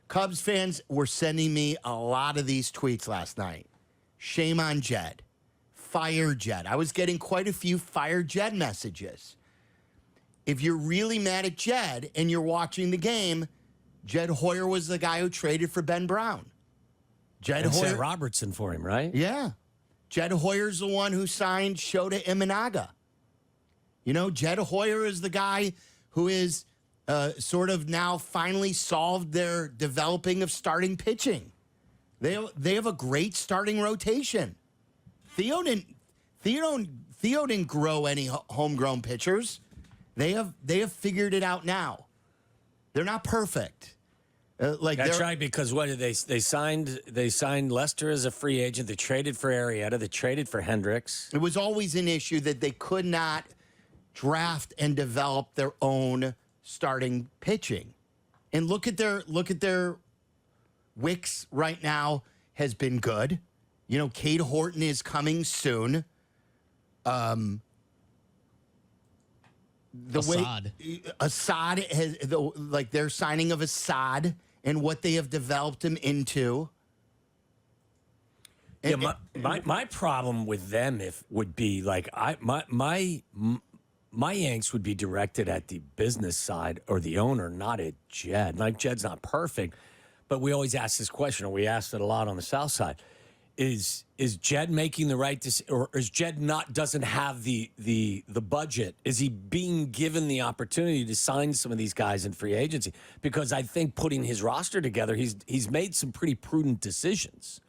Cubs fans were sending me a lot of these tweets last night. Shame on Jed. Fire Jed. I was getting quite a few fire Jed messages. If you're really mad at Jed and you're watching the game, Jed Hoyer was the guy who traded for Ben Brown. Jed and Hoyer. sent Robertson for him, right? Yeah. Jed Hoyer's the one who signed Shota Imanaga. You know, Jed Hoyer is the guy who is sort of now finally solved their developing of starting pitching. They have a great starting rotation. Theo didn't grow any homegrown pitchers. They have figured it out now. They're not perfect. That's right, because what did they signed Lester as a free agent. They traded for Arrieta. They traded for Hendricks. It was always an issue that they could not draft and develop their own starting pitching. And look at their Wicks right now has been good. You know, Cade Horton is coming soon. Assad has their signing of Assad and what they have developed him into. And, yeah, my problem with them would be like my angst would be directed at the business side or the owner, not at Jed. Like, Jed's not perfect, but we always ask this question, or we asked it a lot on the South Side. Is Jed making the right decision, or is Jed doesn't have the budget? Is he being given the opportunity to sign some of these guys in free agency? Because I think putting his roster together, he's made some pretty prudent decisions.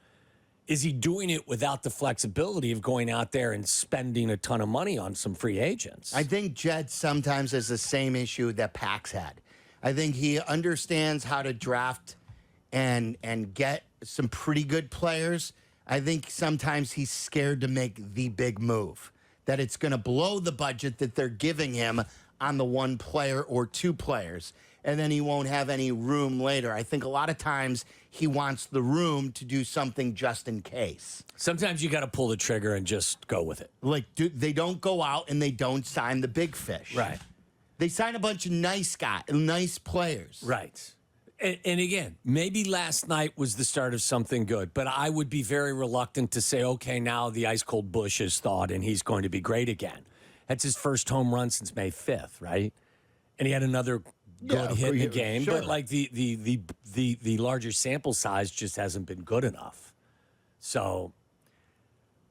Is he doing it without the flexibility of going out there and spending a ton of money on some free agents? I think Jed sometimes has the same issue that Pax had. I think he understands how to draft and get some pretty good players. I think sometimes he's scared to make the big move, that it's going to blow the budget that they're giving him on the one player or two players, and then he won't have any room later. I think a lot of times he wants the room to do something just in case. Sometimes you got to pull the trigger and just go with it. Like, they don't go out and they don't sign the big fish. Right. They sign a bunch of nice players. Right. And again, maybe last night was the start of something good, but I would be very reluctant to say, okay, now the ice cold Bush is thawed and he's going to be great again. That's his first home run since May 5th, right? And he had another good hit in the game, sure. but like the larger sample size just hasn't been good enough. So,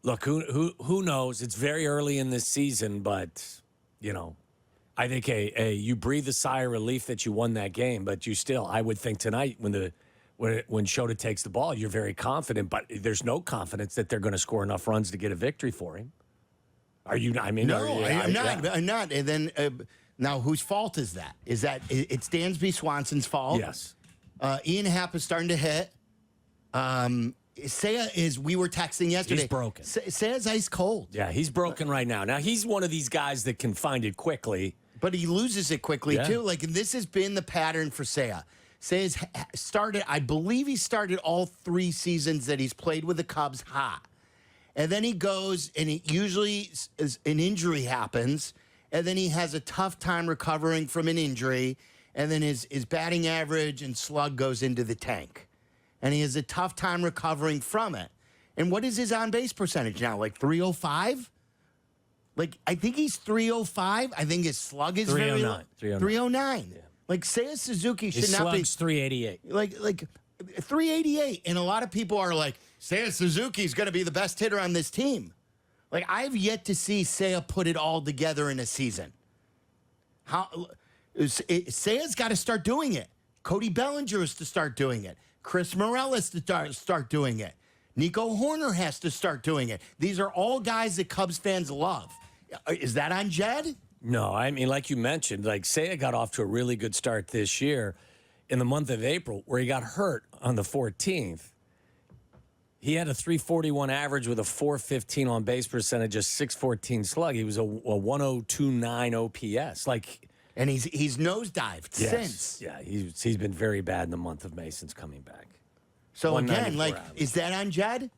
look, who knows? It's very early in this season, but you know, I think you breathe a sigh of relief that you won that game, but you still, I would think tonight when Shota takes the ball, you're very confident, but there's no confidence that they're going to score enough runs to get a victory for him. Are you? I mean, no, I'm not. Yeah. I'm not. And then now, whose fault is that? Is that it's Dansby Swanson's fault? Yes. Ian Happ is starting to hit. Seiya is. We were texting yesterday. He's broken. Seiya's ice cold. Yeah, he's broken right now. Now he's one of these guys that can find it quickly. But he loses it quickly, Yeah. too. Like, and this has been the pattern for Seiya. Seiya's started, I believe he started all 3 seasons that he's played with the Cubs hot. And then he goes, and it usually is an injury happens, and then he has a tough time recovering from an injury, and then his batting average and slug goes into the tank. And he has a tough time recovering from it. And what is his on-base percentage now? Like 305? Like, I think he's 305. I think his slug is 309. 309. Yeah. Like, Seiya Suzuki should His not be. slug's 388. Like 388. And a lot of people are like, Seiya Suzuki's going to be the best hitter on this team. Like, I've yet to see Seiya put it all together in a season. Seiya's got to start doing it. Cody Bellinger is to start doing it. Chris Morel is to start doing it. Nico Horner has to start doing it. These are all guys that Cubs fans love. Is that on Jed? No, I mean, like you mentioned, like Seiya got off to a really good start this year in the month of April, where he got hurt on the 14th. He had a 341 average with a 415 on base percentage, a 614 slug. He was a 1029 OPS. And he's nosedived since. Yeah, he's been very bad in the month of May since coming back. So again, 194 average. is that on Jed?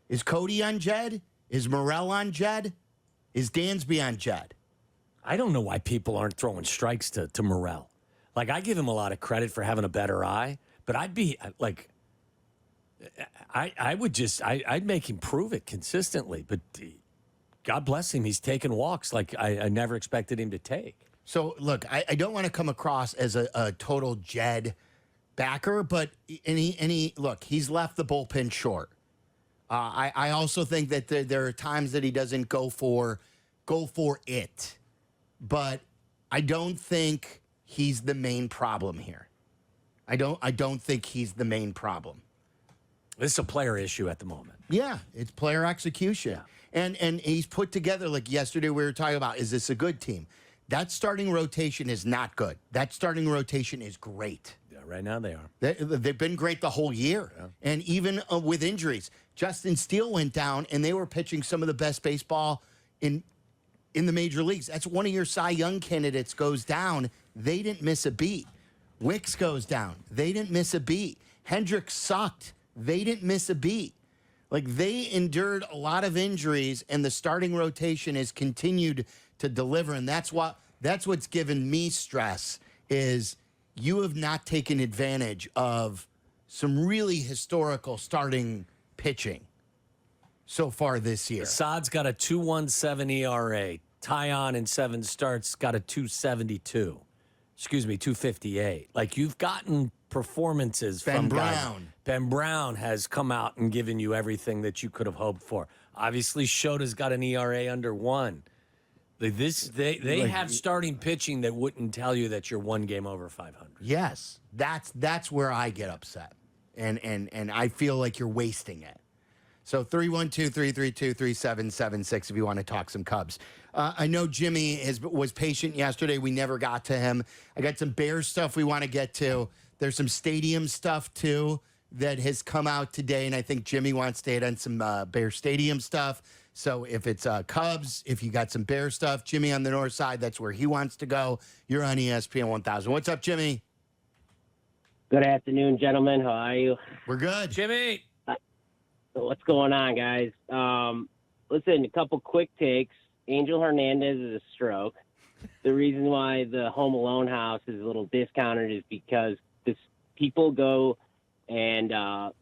Is Cody on Jed? Is Morel on Jed? Is Dansby on Jed? I don't know why people aren't throwing strikes to Morel. Like, I give him a lot of credit for having a better eye, But I'd be like, I'd make him prove it consistently. But God bless him, he's taking walks like I never expected him to take. So, look, I don't want to come across as a total Jed backer, but look, he's left the bullpen short. I also think that there are times that he doesn't go for it, but I don't think he's the main problem here. I don't think he's the main problem. This is a player issue at the moment. Yeah, it's player execution. Yeah. And he's put together, like yesterday we were talking about, is this a good team? That starting rotation is not good. That starting rotation is great. Yeah, right now they are. They've been great the whole year. Yeah. And even with injuries, Justin Steele went down, and they were pitching some of the best baseball in the major leagues. That's one of your Cy Young candidates goes down. They didn't miss a beat. Wicks goes down. They didn't miss a beat. Hendricks sucked. They didn't miss a beat. Like, they endured a lot of injuries, and the starting rotation has continued to deliver, and that's what's given me stress is you have not taken advantage of some really historical starting pitching so far this year. Assad's got a 2.17 ERA. Tyon in 7 starts got a 2.72. Excuse me, 2.58. Like, you've gotten performances from Brown. Guys. Ben Brown has come out and given you everything that you could have hoped for. Obviously, Shota's got an ERA under 1. They have starting pitching that wouldn't tell you that you're one game over 500. Yes, that's where I get upset, and I feel like you're wasting it. So 312-332-3776 if you want to talk some Cubs. I know Jimmy was patient yesterday. We never got to him. I got some Bears stuff we want to get to. There's some stadium stuff too that has come out today, and I think Jimmy wants to hit on some Bear Stadium stuff. So if it's Cubs, if you got some Bear stuff, Jimmy on the north side, that's where he wants to go. You're on ESPN 1000. What's up, Jimmy? Good afternoon, gentlemen. How are you? We're good. Jimmy. What's going on, guys? Listen, a couple quick takes. Angel Hernandez is a stroke. The reason why the Home Alone house is a little discounted is because people go and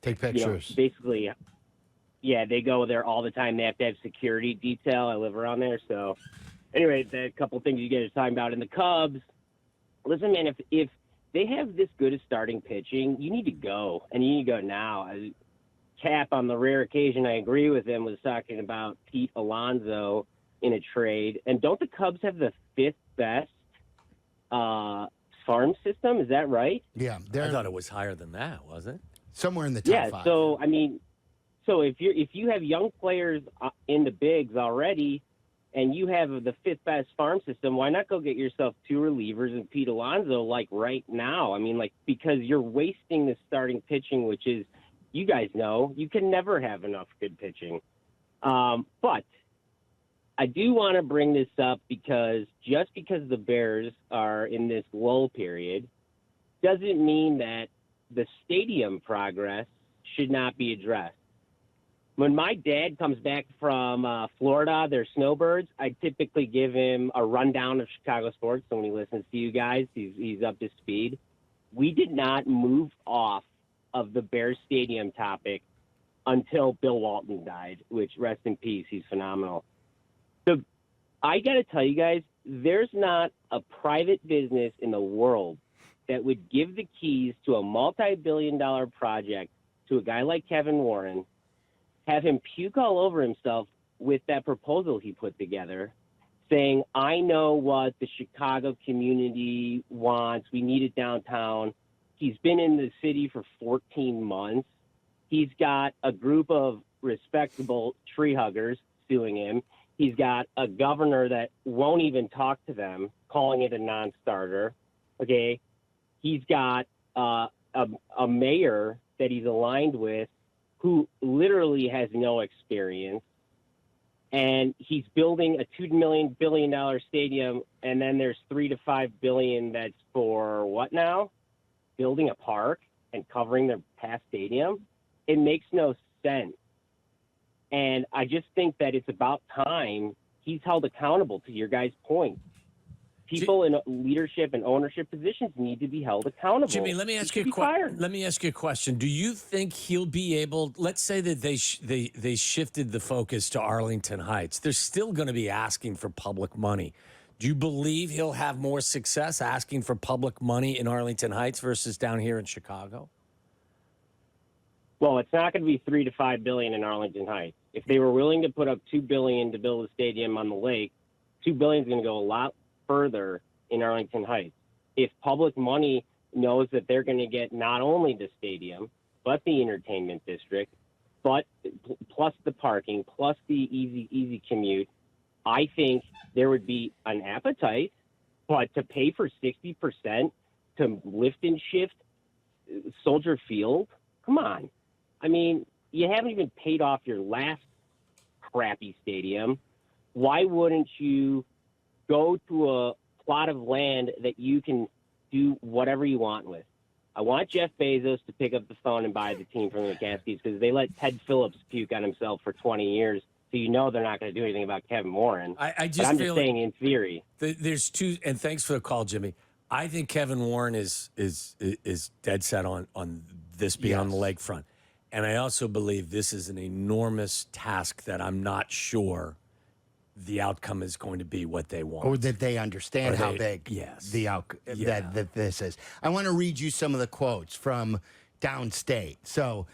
take pictures. Basically, yeah, they go there all the time. They have to have security detail. I live around there. So anyway, the couple things you guys are talking about in the Cubs. Listen, man, if they have this good as starting pitching, you need to go, and you need to go now. Cap, on the rare occasion I agree with him, was talking about Pete Alonso in a trade. And don't the Cubs have the 5th best farm system? Is that right? Yeah. I thought it was higher than that, wasn't it? Somewhere in the top 5. So, I mean, so if you have young players in the bigs already and you have the 5th best farm system, why not go get yourself 2 relievers and Pete Alonso, like, right now? I mean, like, because you're wasting the starting pitching, which is, you guys know, you can never have enough good pitching. But I do want to bring this up because just because the Bears are in this lull period doesn't mean that the stadium progress should not be addressed. When my dad comes back from Florida, they're snowbirds, I typically give him a rundown of Chicago sports. So when he listens to you guys, he's up to speed. We did not move off of the Bears Stadium topic until Bill Walton died, which, rest in peace, he's phenomenal. So I got to tell you guys, there's not a private business in the world that would give the keys to a multi-billion-dollar project to a guy like Kevin Warren, have him puke all over himself with that proposal he put together, saying, I know what the Chicago community wants. We need it downtown. He's been in the city for 14 months. He's got a group of respectable tree huggers suing him. He's got a governor that won't even talk to them, calling it a non-starter. Okay. He's got a mayor that he's aligned with who literally has no experience. And he's building a $2 billion stadium, and then there's $3 to $5 billion that's for what now? Building a park and covering their past stadium. It makes no sense. And I just think that it's about time he's held accountable, to your guys' point. people in leadership and ownership positions need to be held accountable. Jimmy, let me ask you a question. Do you think he'll be able? Let's say that they shifted the focus to Arlington Heights. They're still going to be asking for public money. Do you believe he'll have more success asking for public money in Arlington Heights versus down here in Chicago? Well, it's not going to be $3 to $5 billion in Arlington Heights. If they were willing to put up $2 billion to build a stadium on the lake, $2 billion is going to go a lot further in Arlington Heights. If public money knows that they're going to get not only the stadium, but the entertainment district, but plus the parking, plus the easy commute, I think there would be an appetite. But to pay for 60% to lift and shift Soldier Field, come on. I mean, you haven't even paid off your last crappy stadium. Why wouldn't you go to a plot of land that you can do whatever you want with? I want Jeff Bezos to pick up the phone and buy the team from the McCaskies because they let Ted Phillips puke on himself for 20 years. So you know they're not going to do anything about Kevin Warren. I'm just saying in theory. There's two, and thanks for the call, Jimmy. I think Kevin Warren is dead set on this being on the lakefront. And I also believe this is an enormous task that I'm not sure the outcome is going to be what they want. Or that they understand how big that this is. I want to read you some of the quotes from downstate. So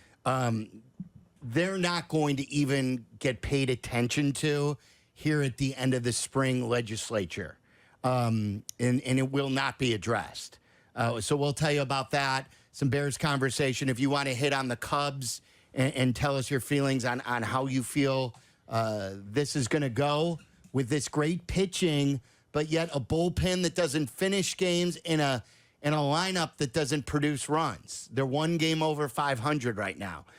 they're not going to even get paid attention to here at the end of the spring legislature. And it will not be addressed. So we'll tell you about that. Some Bears conversation. If you want to hit on the Cubs and tell us your feelings on how you feel this is going to go with this great pitching, but yet a bullpen that doesn't finish games in a lineup that doesn't produce runs. They're one game over 500 right now.